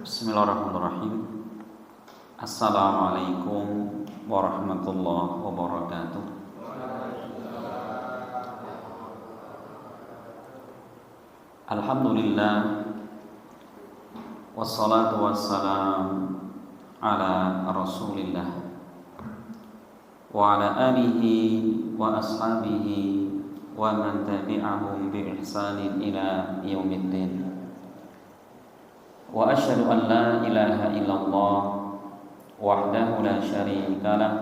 Bismillahirrahmanirrahim. Assalamualaikum warahmatullahi wabarakatuh. Alhamdulillah, wassalatu wassalam ala rasulillah wa ala alihi wa ashabihi wa man tabi'ahum bi ihsanin ila yaumiddin. Wa asyhadu an la ilaha illallah wahdahu la syarika lah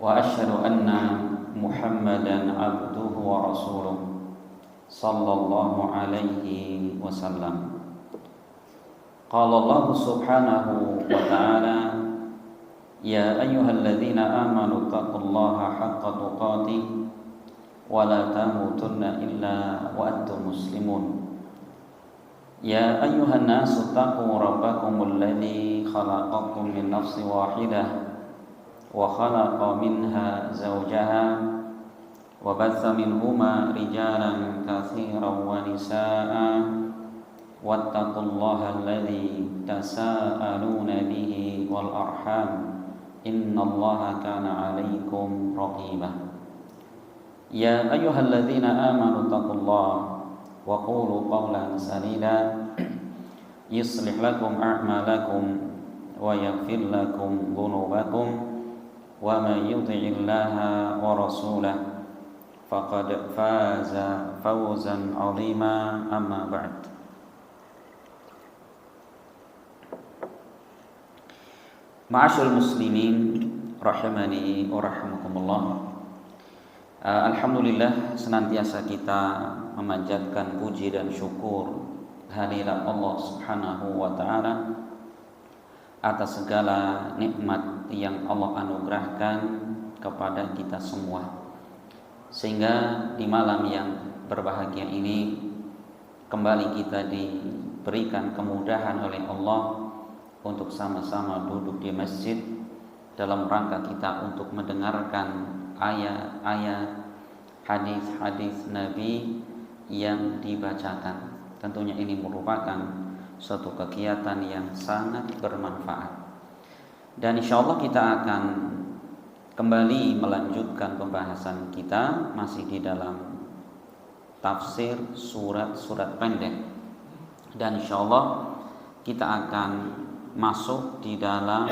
wa asyhadu anna Muhammadan abduhu wa rasuluh sallallahu alaihi wasallam. Qala Allah subhanahu wa ta'ala, ya ayyuhalladzina amanu taqullaha haqqa tuqatih wa la tamutunna illa wa antum muslimun. Ya ayyuhan nasu taqu rabbakumul ladzi khalaqakum min nafsin wahidah wa khalaqa minha zawjaha wa batha minhuma rijalan katsiran wa nisaa'a wattaqullaha alladzi tasaaluna bihi wal arham innallaha kana 'alaikum raqiba. Ya ayyuhalladzina amanu taqullaha wa qulu qawlan sadida yuslih lakum a'malakum wa yaghfir lakum dhunubakum wa man yuti'illaha wa rasulahu faqad faza fawzan 'azima. Amma ba'd. Ma'asyiral muslimin rahimani wa rahimakumullah. Alhamdulillah, senantiasa kita memanjatkan puji dan syukur kehadirat Allah Subhanahu wa taala atas segala nikmat yang Allah anugerahkan kepada kita semua, sehingga di malam yang berbahagia ini kembali kita diberikan kemudahan oleh Allah untuk sama-sama duduk di masjid dalam rangka kita untuk mendengarkan ayat-ayat, hadis-hadis Nabi yang dibacakan. Tentunya ini merupakan suatu kegiatan yang sangat bermanfaat. Dan insya Allah kita akan kembali melanjutkan pembahasan kita masih di dalam tafsir surat-surat pendek. Dan insya Allah kita akan masuk di dalam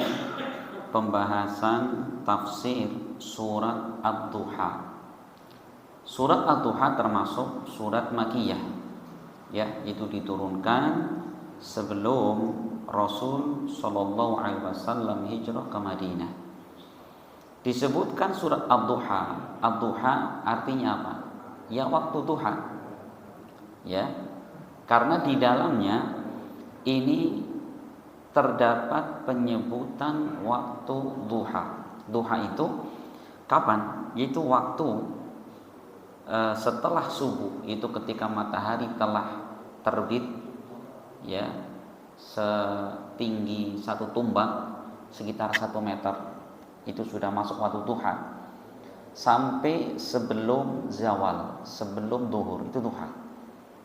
pembahasan tafsir surat Ad-Duha. Surat Ad-Duha termasuk surat Makkiyah, ya, itu diturunkan sebelum Rasul Shallallahu Alaihi Wasallam hijrah ke Madinah. Disebutkan surat Ad-Duha. Ad-Duha artinya apa? Ya, waktu duha. Ya, karena di dalamnya ini terdapat penyebutan waktu duha. Duha itu kapan? Yaitu waktu setelah subuh, itu ketika matahari telah terbit, ya, setinggi satu tumbak sekitar 1 meter, itu sudah masuk waktu duha, sampai sebelum zawal, sebelum zuhur, itu duha.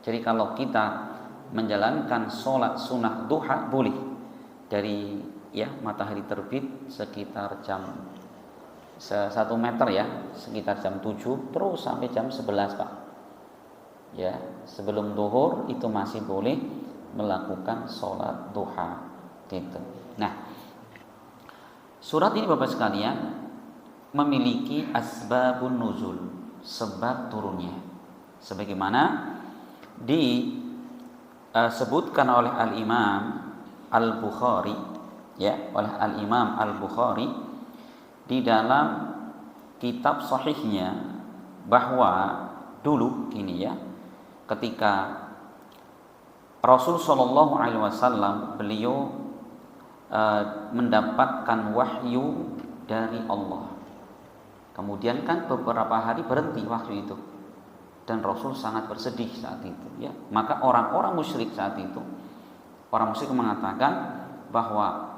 Jadi kalau kita menjalankan sholat sunnah duha boleh dari, ya, matahari terbit sekitar jam 1 meter, ya, sekitar jam 7 terus sampai jam 11, Pak. Ya, sebelum zuhur itu masih boleh melakukan sholat duha gitu. Nah, surat ini Bapak sekalian memiliki asbabun nuzul, sebab turunnya, sebagaimana disebutkan oleh Al-Imam Al-Bukhari, ya, oleh Al-Imam Al-Bukhari di dalam kitab sahihnya, bahwa dulu gini, ya, ketika Rasul Shallallahu Alaihi Wasallam beliau mendapatkan wahyu dari Allah, kemudian kan beberapa hari berhenti wahyu itu, dan Rasul sangat bersedih saat itu, ya. Maka orang-orang musyrik saat itu, orang musyrik mengatakan bahwa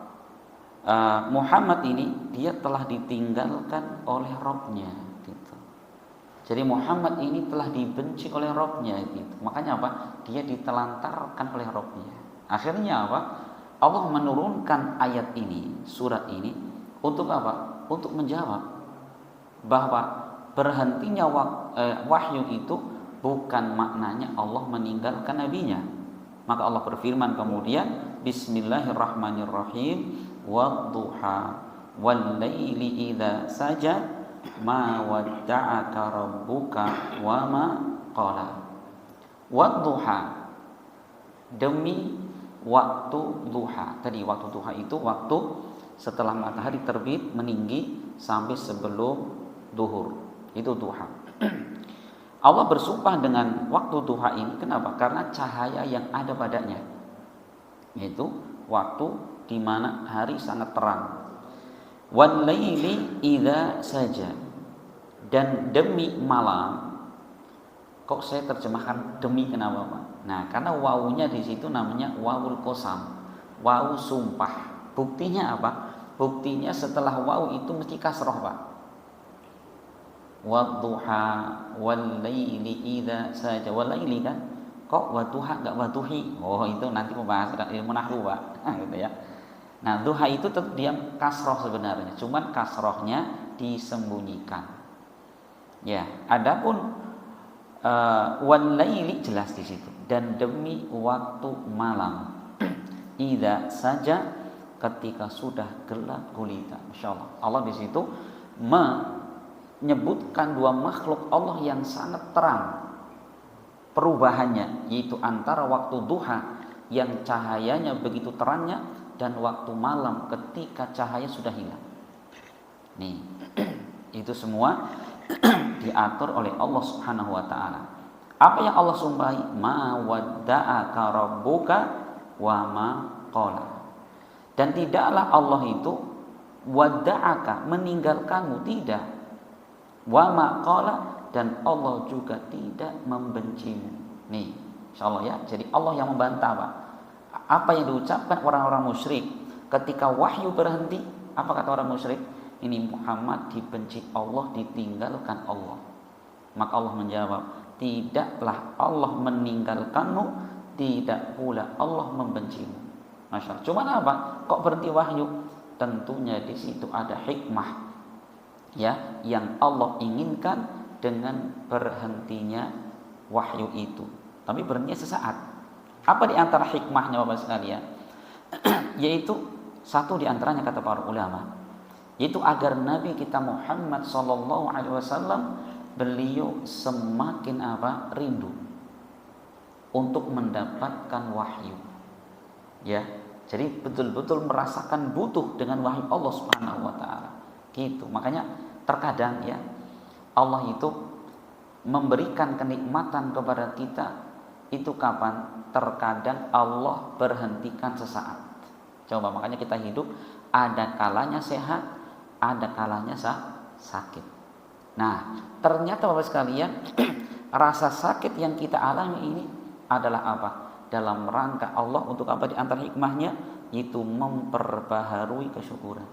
Muhammad ini dia telah ditinggalkan oleh Rabb-nya gitu. Jadi Muhammad ini telah dibenci oleh Rabb-nya gitu. Makanya apa? Dia ditelantarkan oleh Rabb-nya. Akhirnya apa? Allah menurunkan ayat ini, surat ini untuk apa? Untuk menjawab bahwa berhentinya wahyu itu bukan maknanya Allah meninggalkan nabinya. Maka Allah berfirman kemudian, Bismillahirrahmanirrahim, wadduha wal laili idza saja ma wadda'aka rabbuka wa ma qala. Wadduha, demi waktu duha. Tadi waktu duha itu waktu setelah matahari terbit meninggi sampai sebelum duhur. Itu duha. Allah bersumpah dengan waktu duha ini. Kenapa? Karena cahaya yang ada padanya, yaitu waktu di mana hari sangat terang. Wal laili idza saja, dan demi malam. Kok saya terjemahkan demi, kenapa Pak? Nah, karena wawunya di situ namanya wawul qasam, wawu sumpah. Buktinya apa? Buktinya setelah wawu itu mesti kasroh Pak. Wadduha wal laili idza saja. Wal laili kan? Kok wadduha enggak wadduhi? Oh, itu nanti pembahasan ilmu nahwu Pak. Gitu ya. Nah, duha itu tetap dia kasroh sebenarnya, cuman kasrohnya disembunyikan. Ya, adapun wal laili jelas di situ, dan demi waktu malam. Idza saja, ketika sudah gelap gulita. Masyaallah. Allah di situ menyebutkan dua makhluk Allah yang sangat terang perubahannya, yaitu antara waktu duha yang cahayanya begitu terangnya dan waktu malam ketika cahaya sudah hilang. Nih, itu semua diatur oleh Allah Subhanahu wa taala. Apa yang Allah sumpahi? Ma wadda'aka rabbuka wa ma qala. Dan tidaklah Allah itu wadda'aka, meninggalkanmu, tidak. Wa ma qala, dan Allah juga tidak membencimu. Nih, insyaallah ya. Jadi Allah yang membantah, Pak. Apa yang diucapkan orang-orang musyrik ketika wahyu berhenti? Apa kata orang musyrik? Ini Muhammad dibenci Allah, ditinggalkan Allah. Maka Allah menjawab, tidaklah Allah meninggalkanmu, tidak pula Allah membencimu. Masya Allah. Cuman apa? Kok berhenti wahyu? Tentunya di situ ada hikmah, ya, yang Allah inginkan dengan berhentinya wahyu itu. Tapi berhentinya sesaat. Apa di antara hikmahnya Bapak sekalian? Yaitu satu di antaranya kata para ulama, yaitu agar Nabi kita Muhammad SAW beliau semakin apa? Rindu untuk mendapatkan wahyu. Ya, jadi betul-betul merasakan butuh dengan wahyu Allah Subhanahu wa taala. Gitu. Makanya terkadang ya Allah itu memberikan kenikmatan kepada kita itu kapan? Terkadang Allah berhentikan sesaat. Coba, makanya kita hidup ada kalanya sehat, ada kalanya sakit. Nah, ternyata Bapak sekalian, rasa sakit yang kita alami ini adalah apa? Dalam rangka Allah untuk apa? Di antara hikmahnya itu memperbaharui kesyukuran.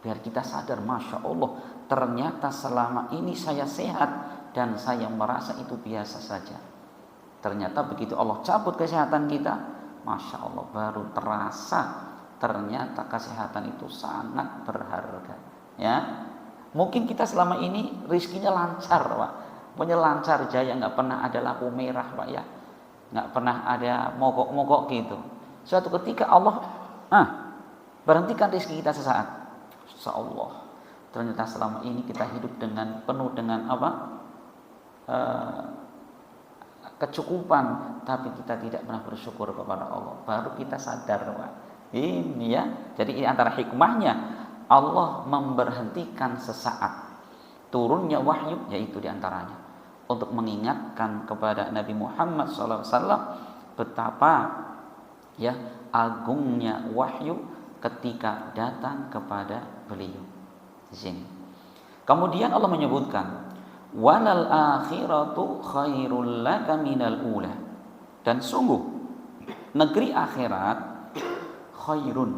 Biar kita sadar, Masya Allah, ternyata selama ini saya sehat dan saya merasa itu biasa saja. Ternyata begitu Allah cabut kesehatan kita, Masya Allah, baru terasa ternyata kesehatan itu sangat berharga. Ya, mungkin kita selama ini rizkinya lancar, Pak, punya lancar jaya, nggak pernah ada lampu merah, Pak, ya, nggak pernah ada mogok-mogok gitu. Suatu ketika Allah berhentikan rizki kita sesaat. Insya Allah, ternyata selama ini kita hidup dengan penuh dengan apa? Kecukupan, tapi kita tidak pernah bersyukur kepada Allah. Baru kita sadar, Pak. Ini ya. Jadi ini antara hikmahnya Allah memberhentikan sesaat turunnya wahyu, yaitu diantaranya untuk mengingatkan kepada Nabi Muhammad SAW betapa ya agungnya wahyu ketika datang kepada beliau. Di sini. Kemudian Allah menyebutkan walal akhiratu khairul laka minal ula, dan sungguh negeri akhirat khairun,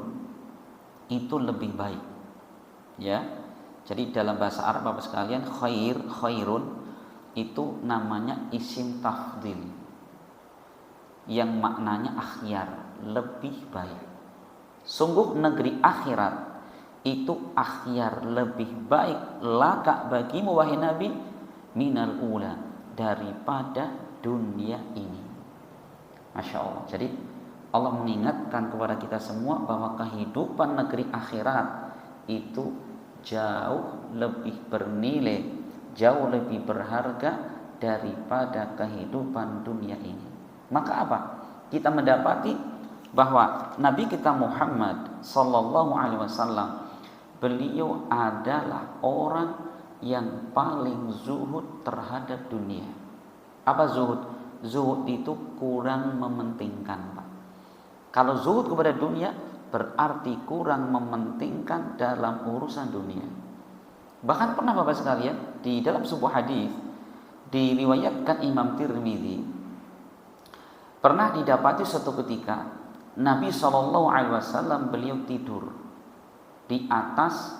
itu lebih baik. Ya. Jadi dalam bahasa Arab Bapak sekalian, khairun itu namanya isim tafdil yang maknanya akhyar. lebih baik. Sungguh negeri akhirat itu akhyar, lebih baik laka bagimu wahai Nabi minal ula, daripada dunia ini. Masya Allah. Jadi Allah mengingatkan kepada kita semua bahwa kehidupan negeri akhirat itu jauh lebih bernilai, jauh lebih berharga daripada kehidupan dunia ini. Maka apa? Kita mendapati bahwa Nabi kita Muhammad sallallahu alaihi wasallam, beliau adalah orang yang paling zuhud terhadap dunia. Apa zuhud? Zuhud itu kurang mementingkan, Pak. Kalau zuhud kepada dunia berarti kurang mementingkan dalam urusan dunia. Bahkan pernah Bapak sekalian, di dalam sebuah hadis diriwayatkan Imam Tirmidzi, pernah didapati suatu ketika Nabi SAW beliau tidur di atas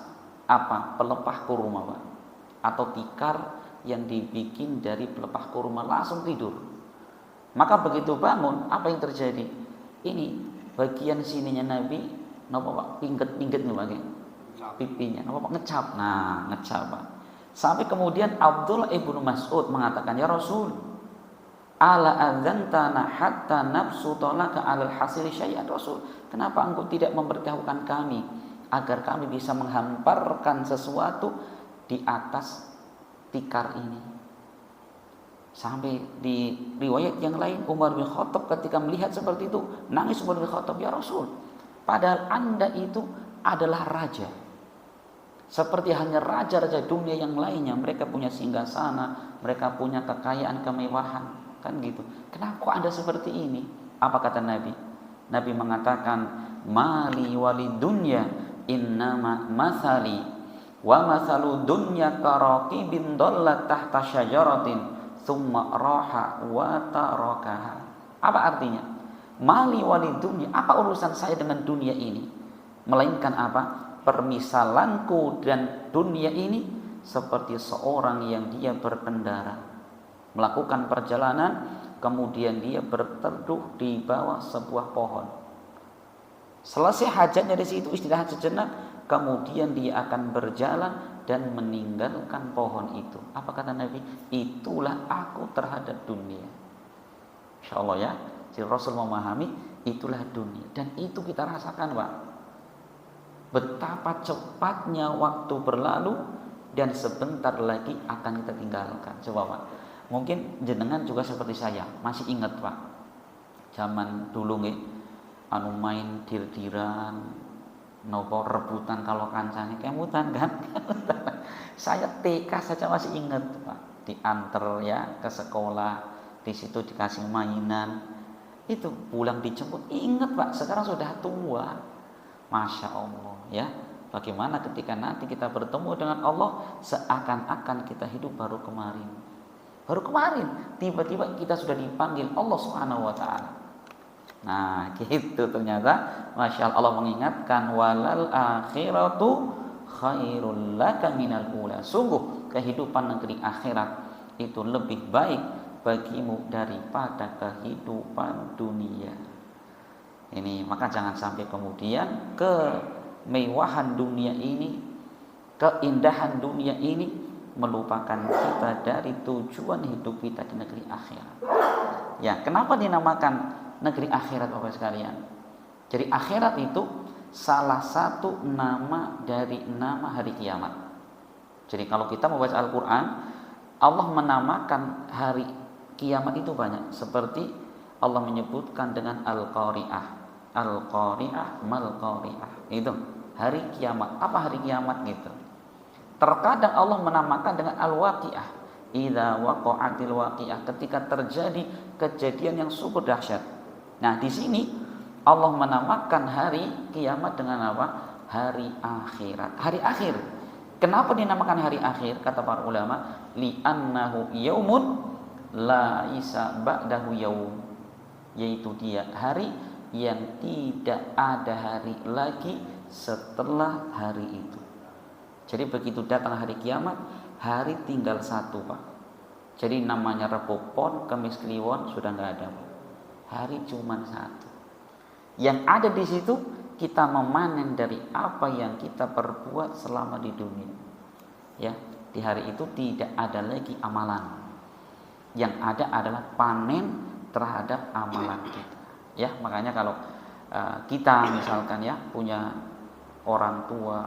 pelepah kurma, Pak, atau tikar yang dibikin dari pelepah kurma, langsung tidur. Maka begitu bangun, apa yang terjadi? Ini bagian sininya Nabi, napa Pak? Pingget nih Pak, pipinya, napa Pak? Ngecap Pak. Sampai kemudian Abdullah ibnu Mas'ud mengatakan, ya Rasul, ala adzantana hatta nabsuta laka alal hasili syai'an. Rasul, kenapa engkau tidak memberitahukan kami agar kami bisa menghamparkan sesuatu di atas tikar ini? Sampai di riwayat yang lain Umar bin Khattab ketika melihat seperti itu nangis. Umar bin Khattab, ya Rasul, padahal Anda itu adalah raja, seperti hanya raja-raja dunia yang lainnya. Mereka punya singgasana, mereka punya kekayaan, kemewahan, kan gitu. Kenapa Anda seperti ini? Apa kata Nabi? Nabi mengatakan, mali walid dunya innama mathali wa mathalu dunya karaqibin dhallat tahta syajaratin thumma raha wa tarakaha. Apa artinya? Mali walid dunya, apa urusan saya dengan dunia ini? Melainkan apa? Permisalanku dan dunia ini seperti seorang yang dia berkendara, melakukan perjalanan, kemudian dia berteduh di bawah sebuah pohon. Selesai hajatnya di situ, istirahat sejenak, kemudian dia akan berjalan dan meninggalkan pohon itu. Apa kata Nabi? Itulah aku terhadap dunia. Insya Allah ya, si Rasul memahami itulah dunia, dan itu kita rasakan, Pak. Betapa cepatnya waktu berlalu dan sebentar lagi akan kita tinggalkan. Coba Pak, mungkin jenengan juga seperti saya masih ingat Pak, zaman dulu nggih, main dir-diran, nopo rebutan kalau kancane kemutan kan. Saya TK saja masih ingat Pak, diantar ya ke sekolah, di situ dikasih mainan, itu pulang dijemput, ingat Pak. Sekarang sudah tua, Masya Allah ya. Bagaimana ketika nanti kita bertemu dengan Allah, seakan-akan kita hidup baru kemarin. Tiba-tiba kita sudah dipanggil Allah Subhanahu wa ta'ala. Nah gitu ternyata. Masya Allah mengingatkan, walal akhiratu khairul laka minal ula. Sungguh kehidupan negeri akhirat itu lebih baik bagimu daripada kehidupan dunia ini. Maka jangan sampai kemudian kemewahan dunia ini, keindahan dunia ini melupakan kita dari tujuan hidup kita di negeri akhirat. Ya, kenapa dinamakan negeri akhirat Bapak sekalian? Jadi akhirat itu salah satu nama dari nama hari kiamat. Jadi kalau kita membaca Al-Quran, Allah menamakan hari kiamat itu banyak. Seperti Allah menyebutkan dengan Al-Qari'ah, Al-Qari'ah, Mal-Qari'ah. Itu hari kiamat. Apa hari kiamat gitu? Terkadang Allah menamakan dengan Al-Waqi'ah, idza waqa'atil waqi'ah, ketika terjadi kejadian yang super dahsyat. Nah, di sini Allah menamakan hari kiamat dengan apa? Hari akhirat, hari akhir. Kenapa dinamakan hari akhir? Kata para ulama, li'annahu yaumun la isa ba'dahu yaum, yaitu dia hari yang tidak ada hari lagi setelah hari itu. Jadi begitu datang hari kiamat, hari tinggal satu Pak. Jadi namanya Rebo Pon, Kamis Kliwon sudah nggak ada Pak. Hari cuma satu. Yang ada di situ kita memanen dari apa yang kita perbuat selama di dunia. Ya, di hari itu tidak ada lagi amalan. Yang ada adalah panen terhadap amalan kita. Ya, makanya kalau kita misalkan ya punya orang tua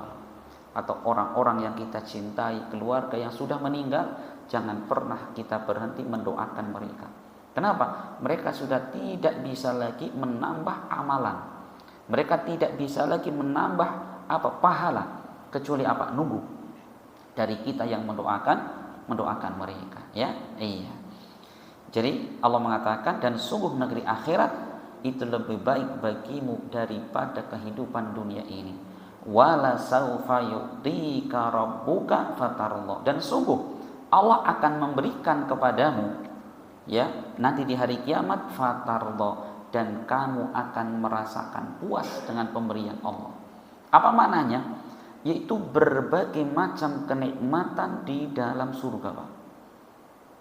atau orang-orang yang kita cintai, keluarga yang sudah meninggal, jangan pernah kita berhenti mendoakan mereka. Kenapa? Mereka sudah tidak bisa lagi menambah amalan. Mereka tidak bisa lagi menambah pahala, kecuali nunggu dari kita yang mendoakan mereka. Ya, iya. Jadi Allah mengatakan, dan sungguh negeri akhirat itu lebih baik bagimu daripada kehidupan dunia ini. Wala saufa yu'tika rabbuka fatarallah. Dan sungguh Allah akan memberikan kepadamu ya nanti di hari kiamat fatarallah, dan kamu akan merasakan puas dengan pemberian Allah. Apa maknanya? Yaitu berbagai macam kenikmatan di dalam surga, Pak.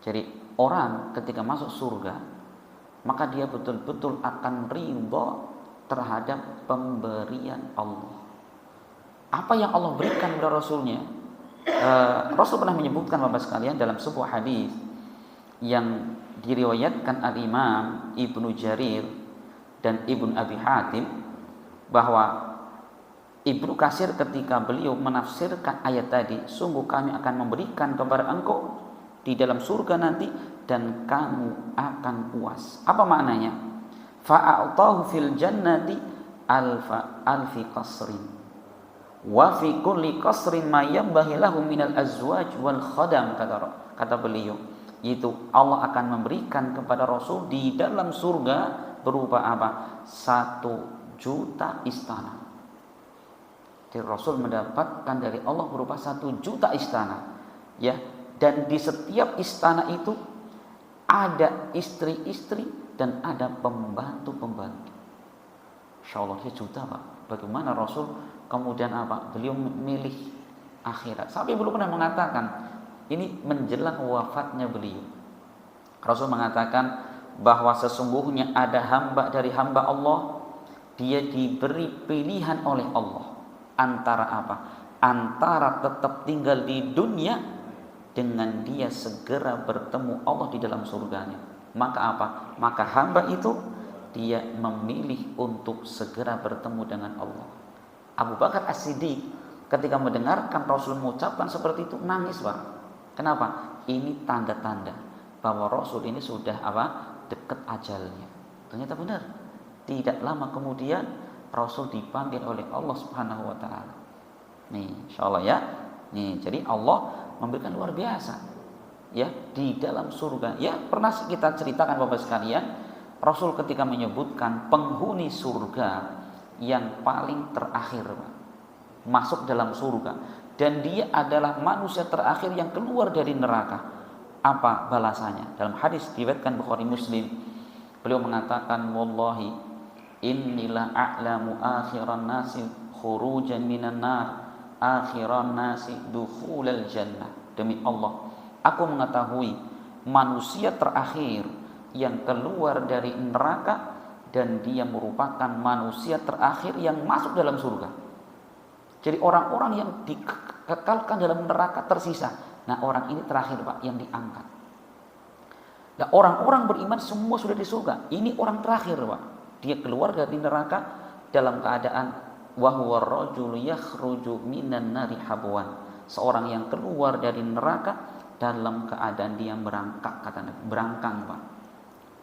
Jadi orang ketika masuk surga, maka dia betul-betul akan ridha terhadap pemberian Allah. Apa yang Allah berikan kepada Rasulnya, Rasul pernah menyebutkan Bapak sekalian dalam sebuah hadis yang diriwayatkan al-Imam Ibnu Jarir dan Ibnu Abi Hatim, bahwa Ibnu Katsir ketika beliau menafsirkan ayat tadi, sungguh kami akan memberikan kepada engkau di dalam surga nanti dan kamu akan puas. Apa maknanya? Fa'atahu fil jannati alfi qasrin wa fi kulli qasrin ma yanbaghi lahu minal azwaj wal khadam, kata beliau, yaitu Allah akan memberikan kepada Rasul di dalam surga berupa 1 juta istana. Jadi Rasul mendapatkan dari Allah berupa 1 juta istana, ya. Dan di setiap istana itu ada istri-istri dan ada pembantu-pembantu. Insya Allah 1 juta, Pak. Bagaimana Rasul kemudian beliau memilih akhirat. Sampai beliau pernah mengatakan, ini menjelang wafatnya beliau, Rasul mengatakan bahwa sesungguhnya ada hamba dari hamba Allah, dia diberi pilihan oleh Allah antara antara tetap tinggal di dunia dengan dia segera bertemu Allah di dalam surganya. Maka maka hamba itu dia memilih untuk segera bertemu dengan Allah. Abu Bakar As-Siddiq ketika mendengarkan Rasul mengucapkan seperti itu nangis, Pak. Kenapa? Ini tanda-tanda bahwa Rasul ini sudah dekat ajalnya. Ternyata benar. Tidak lama kemudian Rasul dipanggil oleh Allah Subhanahu wa taala. Nih, insyaallah ya. Nih, jadi Allah memberikan luar biasa ya di dalam surga. Ya, pernah kita ceritakan Bapak sekalian, Rasul ketika menyebutkan penghuni surga yang paling terakhir, Pak, masuk dalam surga, dan dia adalah manusia terakhir yang keluar dari neraka. Apa balasannya? Dalam hadis diriwayatkan Bukhari Muslim, beliau mengatakan, wallahi innila a'lamu akhiran nasi khurujan minan nar akhiran nasi dukhulal jannah. Demi Allah, aku mengetahui manusia terakhir yang keluar dari neraka, dan dia merupakan manusia terakhir yang masuk dalam surga. Jadi orang-orang yang dikekalkan dalam neraka tersisa. Nah, orang ini terakhir, Pak, yang diangkat. Nah, orang-orang beriman semua sudah di surga. Ini orang terakhir, Pak. Dia keluar dari neraka dalam keadaan wa huwa rajul yakhruju minan nari habwan. Seorang yang keluar dari neraka dalam keadaan dia berangkang, Pak.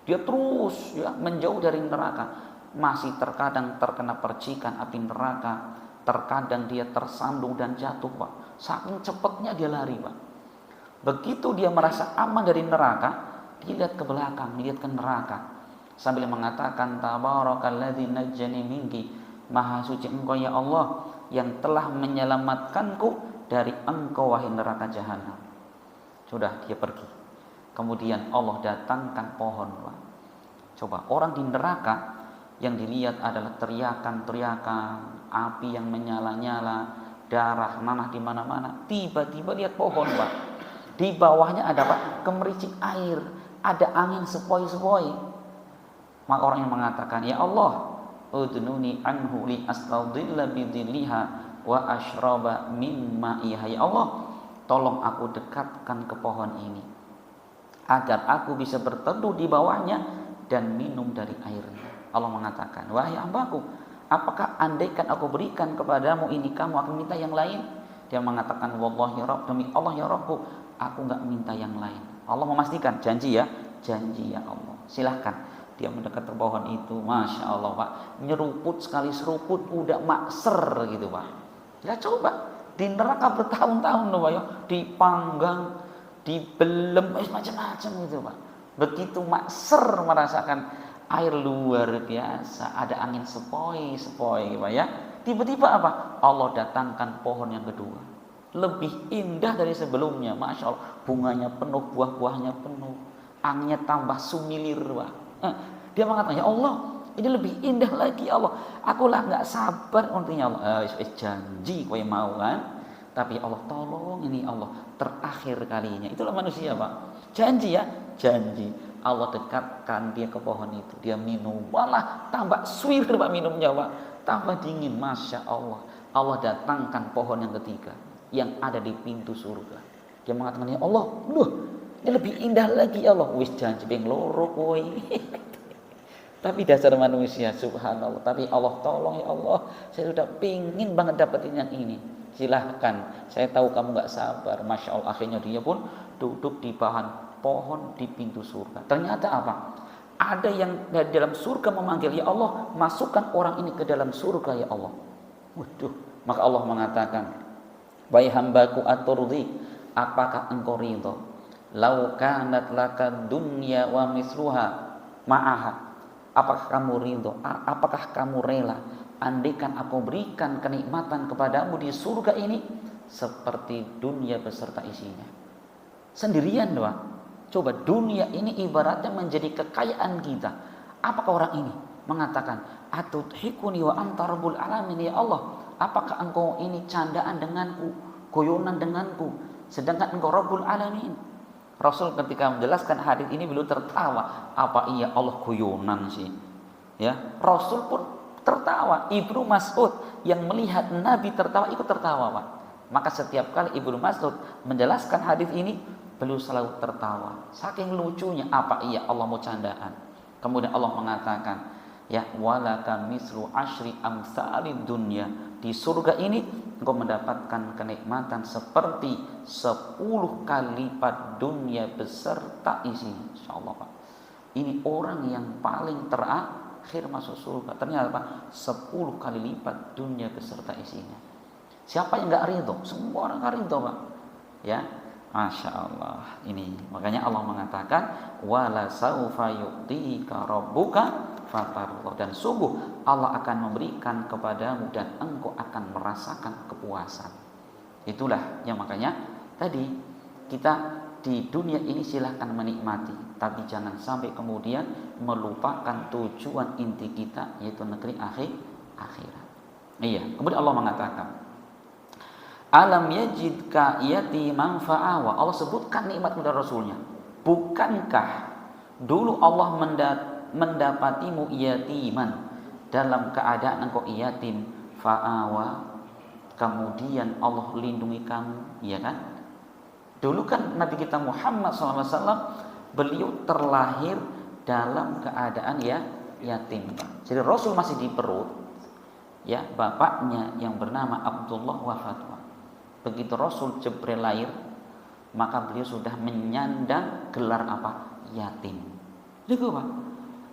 Dia terus menjauh dari neraka, masih terkadang terkena percikan api neraka, terkadang dia tersandung dan jatuh, Pak. Saking cepatnya dia lari, Pak. Begitu dia merasa aman dari neraka, dia lihat ke belakang, lihat ke neraka, sambil mengatakan, tabarakalladzi najjani minki, maha suci engkau ya Allah yang telah menyelamatkanku dari engkau wahai neraka jahanam. Sudah, dia pergi. Kemudian Allah datangkan pohon, Pak. Coba, orang di neraka yang dilihat adalah teriakan-teriakan, api yang menyala-nyala, darah, nanah di mana-mana. Tiba-tiba lihat pohon, Pak. Di bawahnya ada, Pak, gemericik air, ada angin sepoi-sepoi. Maka orang yang mengatakan, ya Allah, udnuni anhu li astadilla bidilliha wa ashraba min ma'iha. Ya Allah, tolong aku dekatkan ke pohon ini agar aku bisa berteduh di bawahnya dan minum dari airnya. Allah mengatakan, wahai hambaku, apakah andaikan aku berikan kepadamu ini, kamu akan minta yang lain? Dia mengatakan, wallahi Rabb, demi Allah ya Rabbku, aku enggak minta yang lain. Allah memastikan, janji ya Allah, silahkan. Dia mendekat ke pohon itu, Masya Allah Pak, nyeruput sekali seruput udah makser gitu Pak. Ya coba, di neraka bertahun-tahun loh Pak ya, dipanggang, dibelem, macam-macam gitu Pak. Begitu makser merasakan air luar biasa, ada angin sepoi-sepoi Pak ya. Tiba-tiba apa? Allah datangkan pohon yang kedua, lebih indah dari sebelumnya, Masya Allah. Bunganya penuh, buah-buahnya penuh, anginnya tambah sumilir Pak. Dia mengatakan, ya Allah, ini lebih indah lagi ya Allah. Akulah nggak sabar untuknya Allah. Janji kau yang mau kan? Tapi Allah tolong ini Allah terakhir kalinya. Itulah manusia Pak. Janji ya, janji. Allah dekatkan dia ke pohon itu. Dia minum, malah tambah suwir Pak minumnya Pak. Tambah dingin, Masya Allah. Allah datangkan pohon yang ketiga yang ada di pintu surga. Dia mengatakan, ya Allah, ini lebih indah lagi ya Allah. Wis janji beng loro kowe. Tapi dasar manusia, subhanallah. Tapi Allah tolong ya Allah, saya sudah pingin banget dapetin yang ini. Silahkan, saya tahu kamu gak sabar. Masya Allah, akhirnya dia pun duduk di bahan pohon di pintu surga. Ternyata apa? Ada yang dari dalam surga memanggil, ya Allah, masukkan orang ini ke dalam surga ya Allah. Waduh, maka Allah mengatakan, wahai hambaku aturdi, apakah engkau ridho? Lau kanat laka dunya wa misluha ma'aha. Apakah kamu ridho? Apakah kamu rela? Andaikan aku berikan kenikmatan kepadamu di surga ini seperti dunia beserta isinya. Sendirian doang. Coba dunia ini ibaratnya menjadi kekayaan kita. Apakah orang ini mengatakan, atudhikuni wa anta rabbul alamin ya Allah? Apakah engkau ini candaan denganku, goyonan denganku, sedangkan engkau rabbul alamin? Rasul ketika menjelaskan hadis ini beliau tertawa. Apa iya Allah guyonan sih? Ya, Rasul pun tertawa. Ibnu Mas'ud yang melihat Nabi tertawa ikut tertawa, Pak. Maka setiap kali Ibnu Mas'ud menjelaskan hadis ini, beliau selalu tertawa. Saking lucunya, apa iya Allah mau candaan? Kemudian Allah mengatakan, ya walaka mislu asyri amsalid dunya. Di surga ini engkau mendapatkan kenikmatan seperti 10 kali lipat dunia beserta isinya. Insyaallah Pak. Ini orang yang paling terakhir masuk surga. Ternyata Pak, 10 kali lipat dunia beserta isinya. Siapa yang enggak ridho? Semua orang enggak ridho Pak. Ya. Masya Allah. Ini makanya Allah mengatakan, wala saufa yu'tika rabbuka fatardah. Dan sungguh Allah akan memberikan kepadamu dan engkau akan merasakan kepuasan. Itulah yang makanya tadi kita di dunia ini silahkan menikmati, tapi jangan sampai kemudian melupakan tujuan inti kita, yaitu negeri akhirat. Iya. Kemudian Allah mengatakan, alam yajidka yatiman fa'awa. Allah sebutkan nikmat kepada Rasulnya. Bukankah dulu Allah mendapatimu yatiman, dalam keadaan engkau yatim, fa'awa, kemudian Allah lindungi kamu, ya kan? Dulu kan Nabi kita Muhammad SAW, beliau terlahir dalam keadaan ya yatim. Jadi Rasul masih di perut, ya bapaknya yang bernama Abdullah wafat. Begitu Rasul Jibril lahir, maka beliau sudah menyandang gelar apa? Yatim. Itu Pak.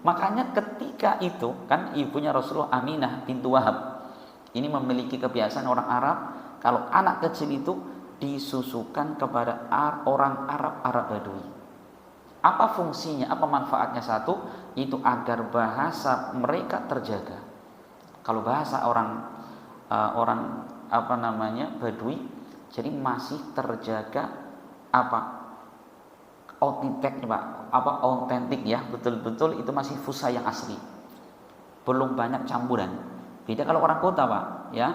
Makanya ketika itu kan ibunya Rasulullah Aminah bintu Wahab ini memiliki kebiasaan orang Arab, kalau anak kecil itu disusukan kepada orang Arab Badui. Apa fungsinya? Apa manfaatnya? Satu, itu agar bahasa mereka terjaga. Kalau bahasa orang Badui, jadi masih terjaga autentik ya, betul-betul itu masih fusha yang asli, belum banyak campuran. Beda kalau orang kota Pak, ya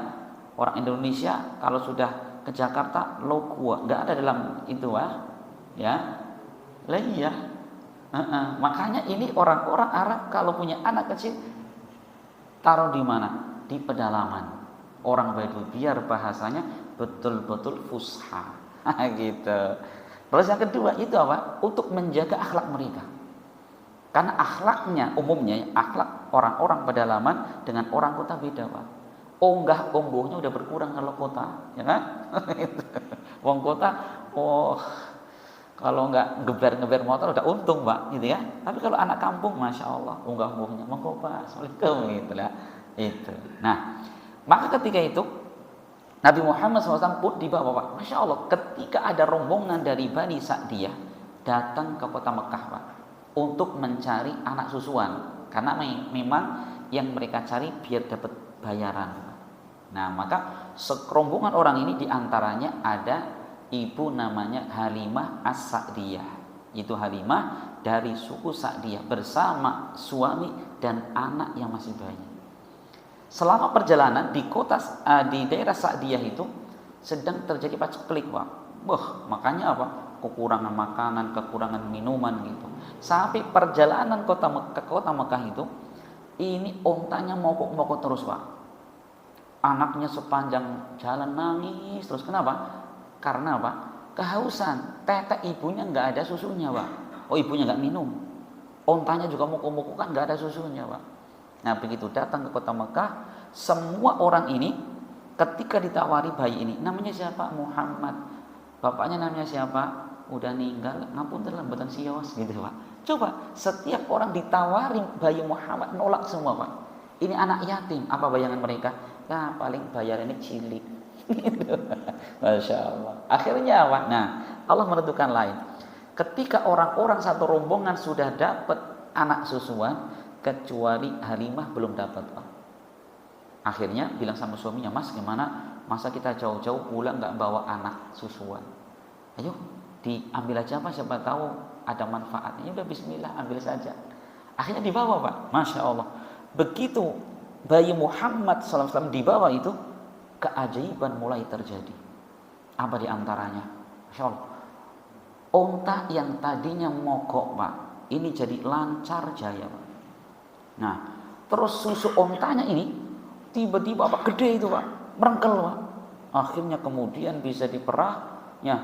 orang Indonesia kalau sudah ke Jakarta logo nggak ada dalam itu ya, lah iya. Makanya ini orang-orang Arab kalau punya anak kecil taruh di mana? Di pedalaman. Orang Badui biar bahasanya betul-betul fusha. Gitu. Terus yang kedua itu apa? Untuk menjaga akhlak mereka. Karena akhlaknya umumnya akhlak orang-orang pedalaman dengan orang kota beda, Pak. Onggah-onggohnya udah berkurang kalau kota, ya kan? Wong kota, kalau nggak geber-geber motor udah untung, Pak, gitu ya. Tapi kalau anak kampung, masya Allah, onggah-onggohnya, monggo Pak, assalamualaikum, gitu lah. Itu. Nah, maka ketika itu Nabi Muhammad SAW pun dibawa, Pak. Masya Allah, ketika ada rombongan dari Bani Sa'diyah datang ke kota Mekah, Pak, untuk mencari anak susuan, karena memang yang mereka cari biar dapat bayaran. Nah, maka sekerombongan orang ini diantaranya ada ibu namanya Halimah As-Sa'diyah. Itu Halimah dari suku Sa'diyah bersama suami dan anak yang masih bayi. Selama perjalanan di daerah Sa'diyah itu sedang terjadi paceklik, Pak. Makanya apa? Kekurangan makanan, kekurangan minuman gitu. Sampai perjalanan ke kota Mekah itu, ini ontanya mogok-mogok terus, Pak. Anaknya sepanjang jalan nangis terus. Kenapa? Karena apa? Kehausan. Tetek ibunya nggak ada susunya, Pak. Ibunya nggak minum. Ontanya juga mogok-mogok kan nggak ada susunya, Pak. Nah, begitu datang ke kota Mekah, semua orang ini ketika ditawari bayi ini, namanya siapa? Muhammad. Bapaknya namanya siapa? Udah meninggal, ngapunten lambetan sios gitu, Pak. Coba setiap orang ditawari bayi Muhammad nolak semua, Pak. Ini anak yatim, apa bayangan mereka? Ya paling bayarannya cilik. Gitu. Masya Allah. Akhirnya apa? Nah, Allah menentukan lain. Ketika orang-orang satu rombongan sudah dapat anak susuan, kecuali Halimah belum dapat, Pak. Akhirnya bilang sama suaminya, Mas gimana? Masa kita jauh-jauh pulang nggak bawa anak susuan? Ayo diambil aja, Pak, siapa tahu ada manfaatnya. Udah bismillah, ambil saja. Akhirnya dibawa, Pak. Masya Allah. Begitu bayi Muhammad SAW dibawa itu, keajaiban mulai terjadi. Apa diantaranya? Masya Allah. Onta yang tadinya mogok, Pak, ini jadi lancar jaya, Pak. Nah, terus susu ontanya ini tiba-tiba apa gede itu, Pak, merengkel, Pak. Akhirnya kemudian bisa diperah, ya,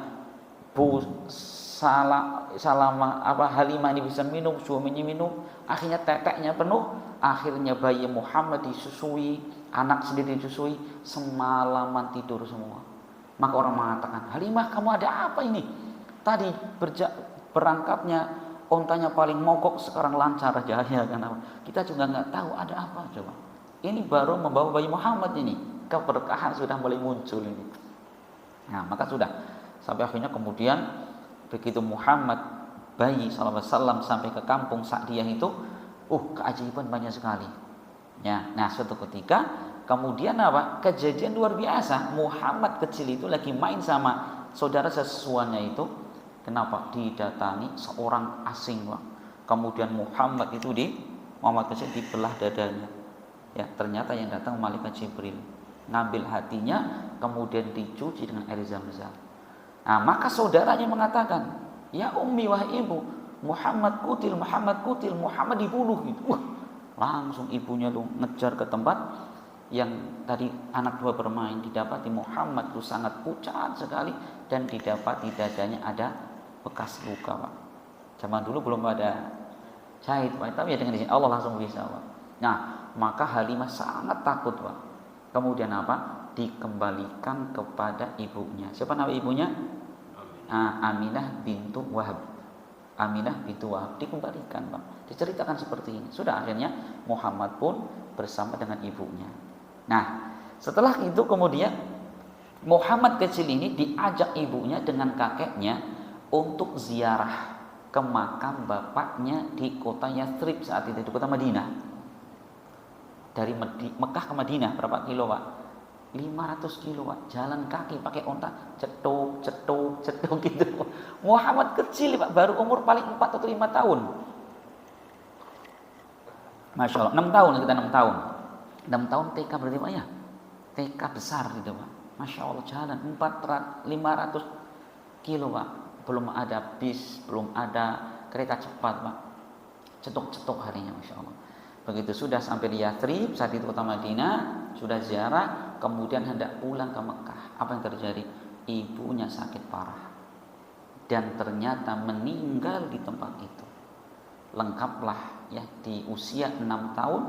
Halimah ini bisa minum, suaminya minum, akhirnya teteknya penuh, akhirnya bayi Muhammad disusui, anak sendiri disusui, semalaman tidur semua. Maka orang mengatakan, Halimah kamu ada apa ini? Tadi berangkatnya ontanya paling mogok, sekarang lancar jaya, kenapa? Kita juga nggak tahu ada apa, coba. Ini baru membawa bayi Muhammad ini, keberkahan sudah mulai muncul ini. Nah, maka sudah sampai akhirnya kemudian begitu Muhammad bayi SAW sampai ke kampung Sa'diyah itu, keajaiban banyak sekali. Ya, nah suatu ketika kemudian apa? Kejadian luar biasa. Muhammad kecil itu lagi main sama saudara sesusuannya itu. Kenapa? Didatangi seorang asing, Pak. Kemudian Muhammad kecil dibelah dadanya. Ya, ternyata yang datang malaikat Jibril. Ngambil hatinya, kemudian dicuci dengan air Zam-Zam. Nah, maka saudaranya mengatakan, ya ummi, wahai ibu, Muhammad kutil, Muhammad dibunuh gitu. Langsung ibunya ngejar ke tempat yang tadi anak dua bermain, didapati Muhammad itu sangat pucat sekali dan didapati dadanya ada bekas luka, Pak. Zaman dulu belum ada jahit, Pak, tapi ya dengan izin Allah langsung bisa, Pak. Nah, maka Halimah sangat takut, Pak. Kemudian apa? Dikembalikan kepada ibunya. Siapa nama ibunya? Aminah bintu Wahab. Aminah bintu Wahab dikembalikan, Pak. Diceritakan seperti ini. Sudah akhirnya Muhammad pun bersama dengan ibunya. Nah, setelah itu kemudian Muhammad kecil ini diajak ibunya dengan kakeknya untuk ziarah ke makam bapaknya di kota Yathrib saat itu, di kota Madinah. Dari Mekah ke Madinah berapa kilo, Pak? 500 kilo, Pak. Jalan kaki pakai onta, cetuk gitu. Muhammad kecil, Pak, baru umur paling 4 atau 5 tahun. Masya Allah, 6 tahun, kita 6 tahun. 6 tahun TK berarti, Pak, ya? TK besar gitu, Pak. Masya Allah, jalan 500 kilo, Pak. Belum ada bis, belum ada kereta cepat, Pak. Cetuk-cetuk harinya, Masya Allah. Begitu sudah sampai di Yathrib, saat itu kota Madinah, sudah ziarah, kemudian hendak pulang ke Mekah. Apa yang terjadi? Ibunya sakit parah dan ternyata meninggal di tempat itu. Lengkaplah ya, di usia 6 tahun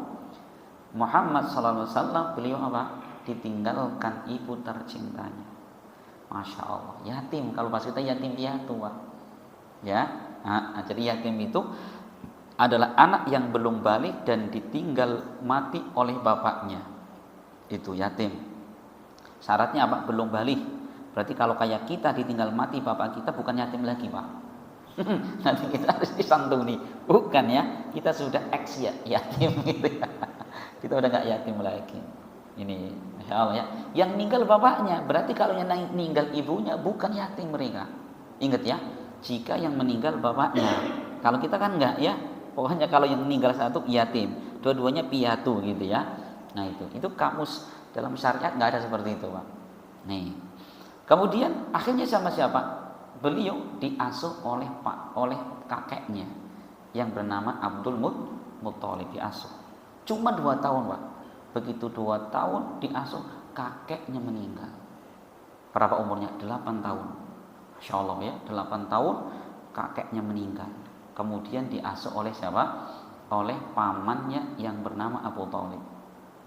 Muhammad SAW beliau apa? Ditinggalkan ibu tercintanya. Masya Allah, yatim. Kalau pas kita yatim piatu, Pak. Ya, jadi yatim itu adalah anak yang belum balik dan ditinggal mati oleh bapaknya. Itu yatim. Syaratnya apa? Belum balik. Berarti kalau kayak kita ditinggal mati bapak kita, bukan yatim lagi, Pak. Nanti kita harus disantuni. Bukan ya, kita sudah ex ya, yatim gitu ya. Kita udah gak yatim lagi. Ini Masya Allah ya. Yang meninggal bapaknya, berarti kalau yang meninggal ibunya bukan yatim mereka. Ingat ya, jika yang meninggal bapaknya. Kalau kita kan enggak ya. Pokoknya kalau yang meninggal satu yatim, dua-duanya piatu gitu ya. Nah itu kamus dalam syariat nggak ada seperti itu, Pak. Nih, kemudian akhirnya sama siapa? Beliau diasuh oleh kakeknya yang bernama Abdul Muttalib, diasuh. Cuma 2 tahun, Pak. Begitu 2 tahun diasuh, kakeknya meninggal. Berapa umurnya? 8 tahun. Masya Allah ya, 8 tahun kakeknya meninggal. Kemudian diasuh oleh siapa? Oleh pamannya yang bernama Abu Thalib.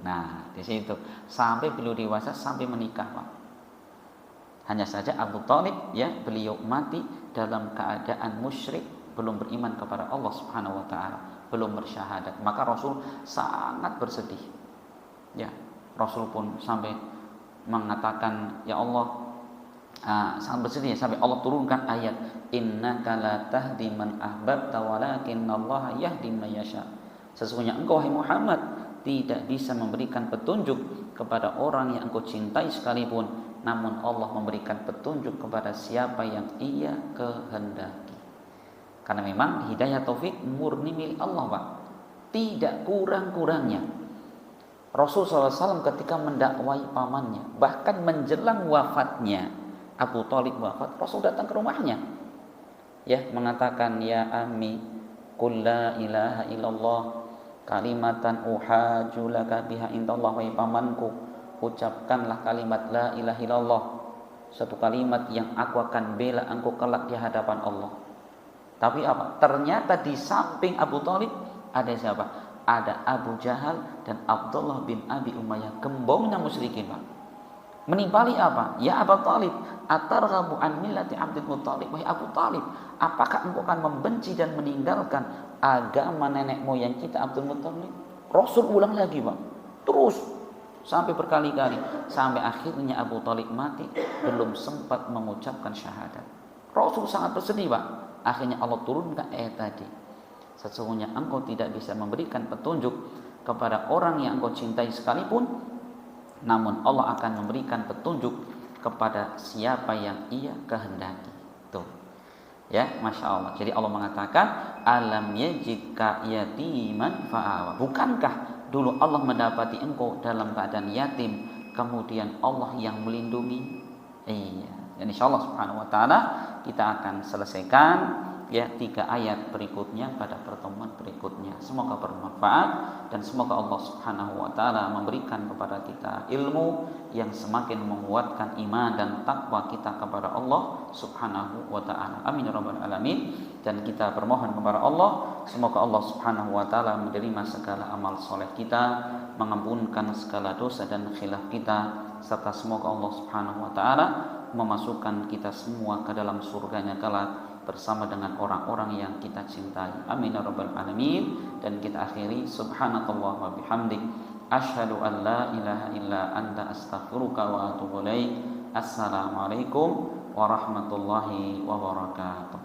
Nah, di situ sampai beliau dewasa, sampai menikah, Pak. Hanya saja Abu Thalib ya, beliau mati dalam keadaan musyrik, belum beriman kepada Allah Subhanahu wa taala, belum bersyahadat. Maka Rasul sangat bersedih. Ya, Rasul pun sampai mengatakan, ya Allah, sangat bersedih sampai Allah turunkan ayat innaka la tahdi man ahbabta walakinallaha yahdi man yasha. Sesungguhnya engkau wahai Muhammad tidak bisa memberikan petunjuk kepada orang yang engkau cintai sekalipun, namun Allah memberikan petunjuk kepada siapa yang Ia kehendaki. Karena memang hidayah taufik murni milik Allah, Pak. Tidak kurang-kurangnya. Rasul SAW ketika mendakwai pamannya, bahkan menjelang wafatnya Abu Thalib wafat, Rasul datang ke rumahnya, ya, mengatakan, ya ammi, qul la ilaha illallah kalimatan uhaju laka biha indallah, wahai pamanku, ucapkanlah kalimat la ilaha illallah, satu kalimat yang aku akan bela engkau kelak di hadapan Allah. Tapi apa? Ternyata di samping Abu Thalib ada siapa? Ada Abu Jahal dan Abdullah bin Abi Umayyah, gembongnya musyrikin, Pak. Menimpali apa? Ya Abu Thalib, atarghabu an millati Abdul Muttalib, wahai Abu Thalib, apakah engkau akan membenci dan meninggalkan agama nenek moyang kita Abdul Muttalib? Rasul ulang lagi, Pak. Terus sampai berkali-kali, sampai akhirnya Abu Thalib mati belum sempat mengucapkan syahadat. Rasul sangat bersedih, Pak. Akhirnya Allah turunkan ayat tadi. Sesungguhnya engkau tidak bisa memberikan petunjuk kepada orang yang engkau cintai sekalipun, namun Allah akan memberikan petunjuk kepada siapa yang Ia kehendaki. Tuh. Ya, Masya Allah. Jadi Allah mengatakan, alam yajidka yatiman fa'awa. Bukankah dulu Allah mendapati engkau dalam keadaan yatim, kemudian Allah yang melindungi? Iya. Dan insyaallah subhanahu wa ta'ala kita akan selesaikan ya 3 ayat berikutnya pada pertemuan berikutnya. Semoga bermanfaat dan semoga Allah Subhanahu wa taala memberikan kepada kita ilmu yang semakin menguatkan iman dan takwa kita kepada Allah Subhanahu wa taala. Amin ya rabbal alamin. Dan kita bermohon kepada Allah, semoga Allah Subhanahu wa taala menerima segala amal soleh kita, mengampunkan segala dosa dan khilaf kita, serta semoga Allah Subhanahu wa taala memasukkan kita semua ke dalam surganya kelak bersama dengan orang-orang yang kita cintai. Amin ya rabbal alamin. Dan kita akhiri, subhanakallah wa bihamdik, asyhadu an la ilaha illa anta, astaghfiruka wa atubu ilaik. Assalamualaikum warahmatullahi wabarakatuh.